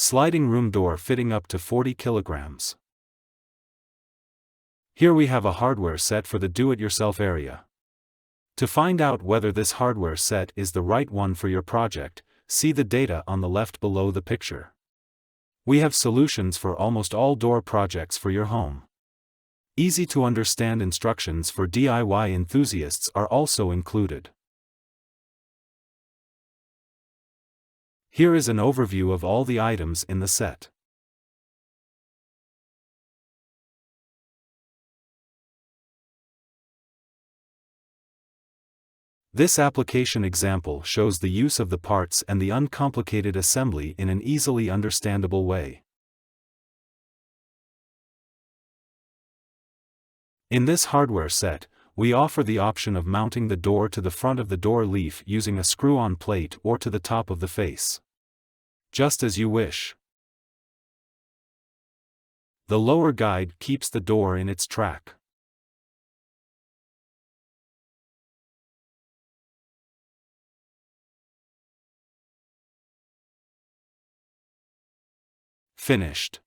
Sliding room door fitting up to 40 kilograms. Here we have a hardware set for the do-it-yourself area. To find out whether this hardware set is the right one for your project, see the data on the left below the picture. We have solutions for almost all door projects for your home. Easy to understand instructions for DIY enthusiasts are also included. Here is an overview of all the items in the set. This application example shows the use of the parts and the uncomplicated assembly in an easily understandable way. In this hardware set, we offer the option of mounting the door to the front of the door leaf using a screw-on plate or to the top of the face. Just as you wish. The lower guide keeps the door in its track. Finished.